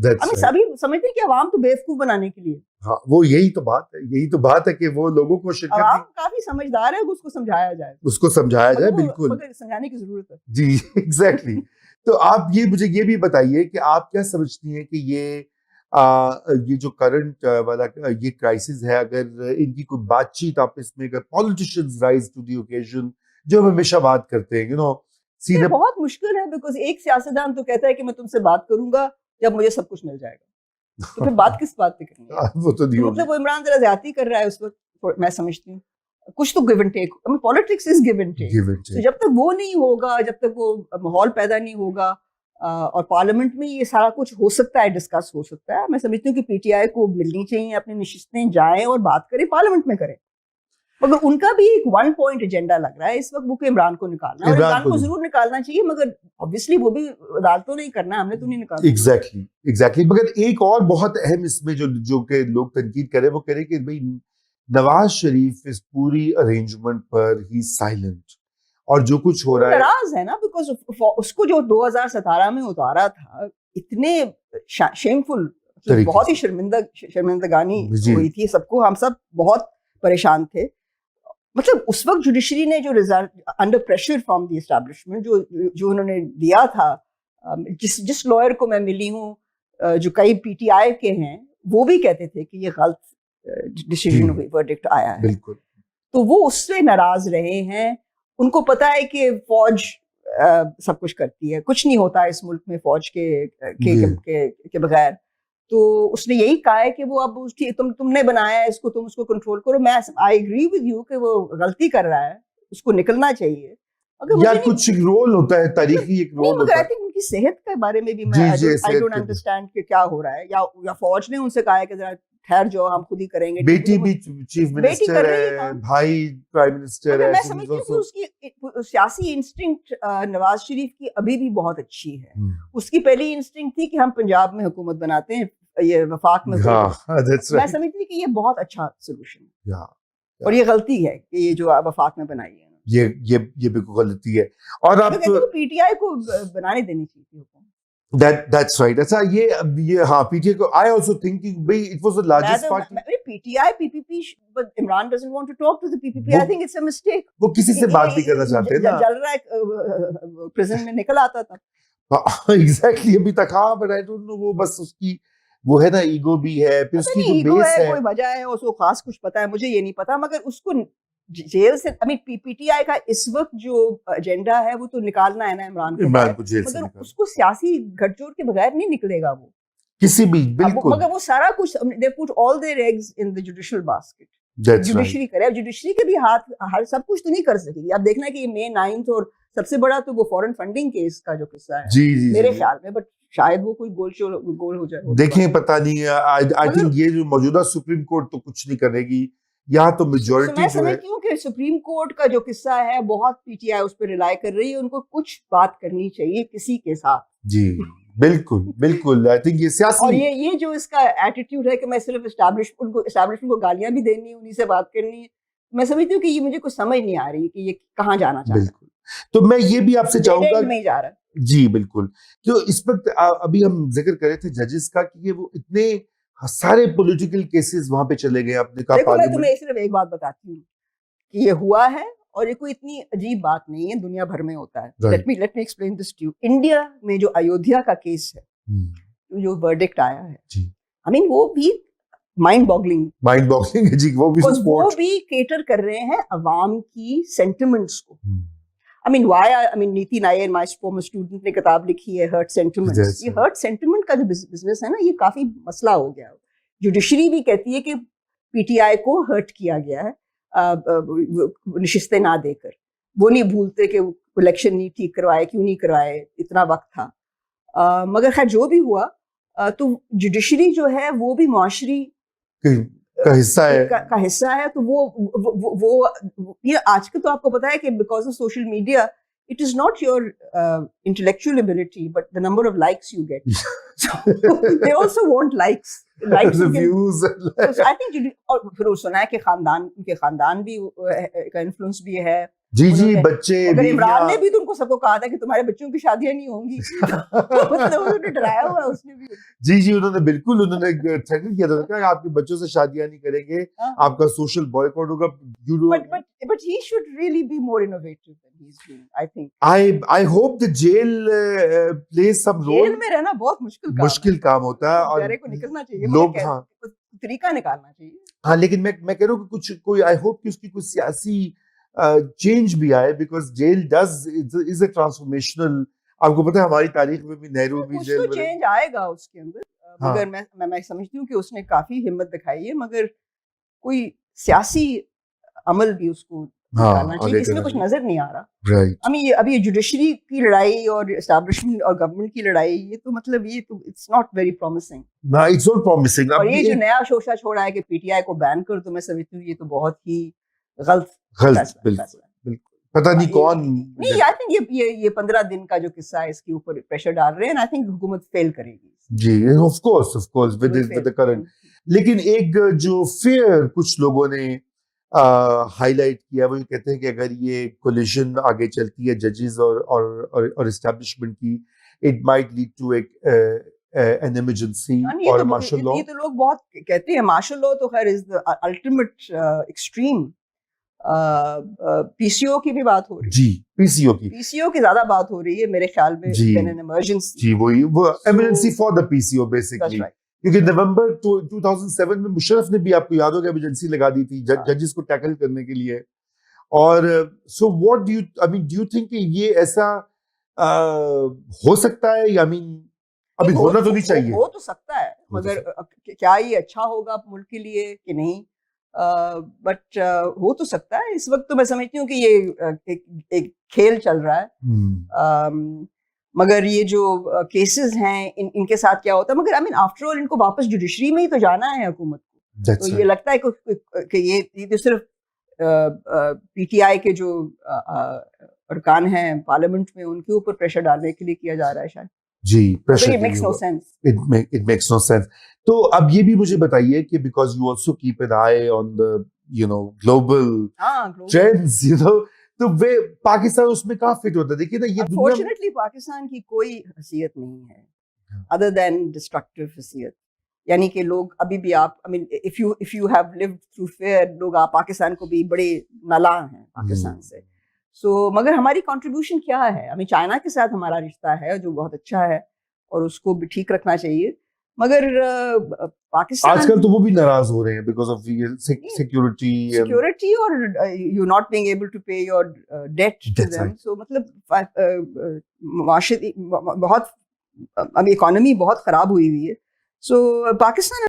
सभी समझते हैं कि अवाम तो बेवकूफ बनाने के लिए। हाँ, वो यही तो बात है कि वो लोगों को अवाम काफी समझदार है, उसको समझाया जाए, बिल्कुल मगर समझाने की जरूरत है। जी एग्जैक्टली। तो आप मुझे ये भी बताइए कि आप क्या समझती हैं कि ये जो करंट वाला ये क्राइसिस है, अगर इनकी कोई बातचीत आपस में, अगर politicians rise to the occasion, जो हम हमेशा बात करते हैं, सीधे बहुत मुश्किल है, बिकॉज एक सियासतदान तो कहता है कि मैं तुमसे बात करूंगा जब मुझे सब कुछ मिल जाएगा, तो फिर बात किस बात पे करनी है? वो तो मतलब वो इमरान जरा ज्यादती कर रहा है उस वक्त, मैं समझती हूँ कुछ तो give and take, politics is give and take. तो जब तक वो नहीं होगा, जब तक वो माहौल पैदा नहीं होगा, और पार्लियामेंट में ये सारा कुछ हो सकता है, डिस्कस हो सकता है, मैं समझती हूँ कि पीटीआई को मिलनी चाहिए, अपनी नशिस्तें जाएं और बात करें, पार्लियामेंट में करें, मगर उनका भी एक वन पॉइंट एजेंडा लग रहा है इस वक्त, वो कि इमरान को निकालना है, और इमरान को जरूर निकालना चाहिए, मगर ऑब्वियसली वो भी अदालतों नहीं करना, हमने तो नहीं निकालना। एग्जैक्टली। मगर एक और बहुत अहम इसमें जो के लोग तनकीद करें, वो करें कि भाई नवाज शरीफ इस पूरी अरेंजमेंट पर ही साइलेंट, और जो कुछ हो रहा है नाराज है ना, बिकॉज उसको जो 2017 में उतारा था, इतने शेमफुल, बहुत ही शर्मिंदगानी हुई थी सबको, हम सब बहुत परेशान थे। मतलब उस वक्त जुडिशरी ने जो result under pressure from the establishment जो उन्होंने दिया था, जिस लॉयर को मैं मिली हूँ, जो कई पीटीआई के हैं, वो भी कहते थे कि ये गलत डिसीजन हुई, वर्डिक्ट आया है। बिल्कुल। तो वो उससे नाराज रहे हैं, उनको पता है कि फौज सब कुछ करती है, कुछ नहीं होता इस मुल्क में फौज के बगैर। तो उसने यही कहा है कि वो अब तुमने बनाया है इसको, तुम उसको कंट्रोल करो। मैं आई एग्री विद यू कि वो गलती कर रहा है, उसको निकलना चाहिए, या कुछ रोल होता है, तारीखी एक रोल होता है। आई थिंक उनकी सेहत के बारे में भी मैं आई डोंट अंडरस्टैंड कि क्या हो रहा है, या फौज ने उनसे कहा है कि जरा ठहर जाओ, हम खुद ही करेंगे। बेटी भी चीफ मिनिस्टर है, भाई प्राइम मिनिस्टर है। मैं समझती हूँ कि उसकी सियासी इंस्टिंक्ट नवाज शरीफ की अभी भी बहुत अच्छी है। उसकी पहली इंस्टिंक्ट थी कि हम पंजाब में हुकूमत बनाते हैं, ये वफाक में। मैं समझती हूँ कि ये बहुत अच्छा सोल्यूशन है, और ये गलती है कि ये जो वफाक में बनाई है, ये बिल्कुल गलती है। और आप पीटीआई को बनाने देनी चाहिए। That's right. अच्छा, ये हाँ, पीटीआई को I also think भाई it was the largest party. PTI, PPP, but Imran doesn't want to talk to the PPP. I think it's a mistake. वो किसी से बात नहीं करना चाहते ना। जल रहा है, प्रिजन में निकल आता था। Exactly, अभी तक हाँ, but I don't know, वो बस उसकी वो है ना, ईगो भी है, फिर उसकी जो बेस है, कोई वजह है, उसको खास कुछ पता है, मुझे ये नहीं पता, मगर उसको जेल से, पीटीआई का इस वक्त जो एजेंडा है वो तो निकालना है ना इमरान को जेल से, मगर उसको सियासी गठजोड़ के बगैर नहीं निकलेगा वो किसी भी, बिल्कुल। मगर वो सारा कुछ they put all their eggs in the judicial basket. Judiciary करे, जुडिशरी के भी हाथ हर सब कुछ तो नहीं कर सकेगी। आप देखना कि May 9th, और सबसे बड़ा तो वो फॉरेन फंडिंग केस का जो किस्सा है, जी, मेरे ख्याल में, बट शायद वो कोई गोल हो जाए, देखें, पता नहीं। आई थिंक ये जो मौजूदा सुप्रीम कोर्ट तो कुछ नहीं करेगी, यहाँ तो मेजॉरिटी मैं समझती हूँ कि सुप्रीम कोर्ट का जो किस्सा है, बहुत पीटीआई उस पर रिलाई कर रही है, उनको कुछ बात करनी चाहिए किसी के साथ। जी बिल्कुल। आई थिंक ये सियासी, और ये जो इसका एटीट्यूड है कि मैं सिर्फ एस्टैब्लिशमेंट को गालियां भी देनी है, उन्हीं से बात करनी है, मैं समझती हूँ कि ये मुझे कुछ समझ नहीं आ रही कि ये कहाँ जाना चाहता है। बिल्कुल। तो मैं ये भी आपसे चाहूंगा, नहीं जा रहा। जी बिल्कुल। तो इस वक्त अभी हम जिक्र कर रहे थे जजेस का कि ये वो इतने सारे पॉलिटिकल केसेस वहां पे चले गए। आपने कहा, देखो, मैं तुम्हें सिर्फ एक बात बताती हूँ कि ये हुआ है, और ये कोई इतनी अजीब बात नहीं है, दुनिया भर में होता है। Let me explain this to you. India में जो अयोध्या का केस है, जो वर्डिक्ट आया है, आई मीन वो भी माइंड बॉगलिंग है जी। वो भी केटर कर रहे हैं अवाम की सेंटिमेंट्स को। I mean, नीति नायर, my former student, ने किताब लिखी है हर्ट सेंटिमेंट्स। ये हर्ट सेंटिमेंट का जो बिजनेस है ना, ये काफी मसला हो गया। जुडिशरी भी कहती है कि पीटीआई को हर्ट किया गया है, नशिस्तें ना देकर। वो नहीं भूलते कि इलेक्शन नहीं ठीक करवाए, क्यों नहीं करवाए, इतना वक्त था। मगर खैर जो भी हुआ, तो जुडिशरी जो है वो भी मुआशरी का हिस्सा है, का हिस्सा है। तो वो ये आजकल तो आपको पता है कि because of social media, it is not your intellectual ability but the number of likes you get. They also want likes views. I think, और फिर सुना है कि उनके खानदान भी का इन्फ्लुएंस भी है, जी जी, उन्होंने- बच्चे अगर इमरान ने बीवियां भी तो उनको सबको कहा था कि तुम्हारे बच्चों की शादियां नहीं होंगी मतलब उन्होंने डराया हुआ है उसने भी। जी जी, उन्होंने बिल्कुल उन्होंने थ्रेटन किया था कि आपके बच्चों से शादियां नहीं करेंगे, हाँ, आपका सोशल बॉयकॉट होगा। You know, but he should really be more innovative than he's being, I think. I hope the jail plays some jail role. में रहना बहुत मुश्किल काम है, मुश्किल काम होता है और बेचारे को निकलना चाहिए, लोग, मगर हाँ कुछ तरीका निकालना चाहिए। हाँ, लेकिन मैं कह रहा हूँ कि कुछ कोई, आई होप कि उसकी कुछ सियासी चेंज भी आए, because jail does is a transformational. आपको पता है हमारी तारीख में भी नेहरू भी कुछ जेल तो में रहे। चेंज आएगा उसके अंदर, हाँ मगर मैं समझती हूँ कि उसने काफी हिम्मत दिखाई है, मगर कोई सियासी अमल भी उसको हाँ, निकालना चाहिए, आगे इसमें करना कुछ नजर नहीं आ रहा। राइट। अभी ये जुडिशरी की लड़ाई और एस्टैब्लिशमेंट और गवर्नमेंट की लड़ाई, ये तो मतलब ये तो इट्स नॉट वेरी प्रॉमिसिंग। ना, इट्स नॉट प्रॉमिसिंग। और अब ये जो एक नया शोशा छोड़ा है कि पीटीआई को बैन कर, तो मैं समझती हूँ ये तो बहुत ही गलत गलत, फैसला बिल्कुल है। बिल्कुल, पता नहीं कौन। नहीं, आई थिंक ये 15 दिन का जो किस्सा है इसके ऊपर प्रेशर डाल रहे हैं, आई थिंक हुकूमत फेल करेगी जी, of course with the current. लेकिन एक जो फेयर कुछ लोगों ने हाईलाइट किया, वो ये कहते हैं कि अगर ये कोलिशन आगे चलती है जजेस और एस्टैब्लिशमेंट की, it might lead to an emergency or martial law. ये तो लोग बहुत कहते हैं मार्शल लॉ तो खैर is the ultimate extreme. PCO की भी बात हो रही है, जी, पीसीओ की, पीसीओ की ज्यादा बात हो रही है मेरे ख्याल में, जी देन एन इमरजेंसी। जी, वो emergency for the PCO that's basically. Right. क्योंकि नवंबर 2007 में मुशर्रफ ने भी, आपको याद होगा, इमरजेंसी लगा दी थी जजेस को टैकल करने के लिए। और so what do you, I mean, do you think कि ये ऐसा हो सकता है, या मीन अभी होना तो नहीं चाहिए? हो तो सकता है, हो तो मगर क्या ये अच्छा होगा मुल्क के लिए कि नहीं, बट हो तो सकता है। इस वक्त तो मैं समझती हूँ कि ये एक खेल चल रहा है, मगर ये जो केसेस हैं इनके साथ क्या होता है, मगर आई मीन आफ्टर ऑल इनको वापस जुडिशरी में ही तो जाना है हुकूमत को। That's तो right. ये लगता है कि ये तो सिर्फ पीटीआई के जो अरकान हैं पार्लियामेंट में, उनके ऊपर प्रेशर डालने के लिए किया जा रहा है शायद। जी, pressure. It makes no sense. It makes no sense. तो अब ये भी मुझे बताइए कि because you also keep an eye on the global trends, तो वे पाकिस्तान उसमें कहाँ फिट होता है? देखिए ना, ये दुनिया में अनफॉर्चुनेटली पाकिस्तान की कोई हैसियत नहीं है अदर देन डिस्ट्रक्टिव हैसियत। यानी कि लोग अभी भी, आप I mean if you have lived through fair, लोग आप पाकिस्तान को भी बड़े नाला हैं पाकिस्तान से। सो मगर हमारी कंट्रीब्यूशन क्या है? आई मीन चाइना के साथ हमारा रिश्ता है जो बहुत अच्छा है और उसको भी ठीक रखना चाहिए, मगर पाकिस्तान आजकल तो वो भी नाराज हो रहे हैं because of security or you not being able to pay your debt to them. So मतलब माशरती बहुत, अभी इकोनॉमी बहुत खराब हुई है। सो पाकिस्तान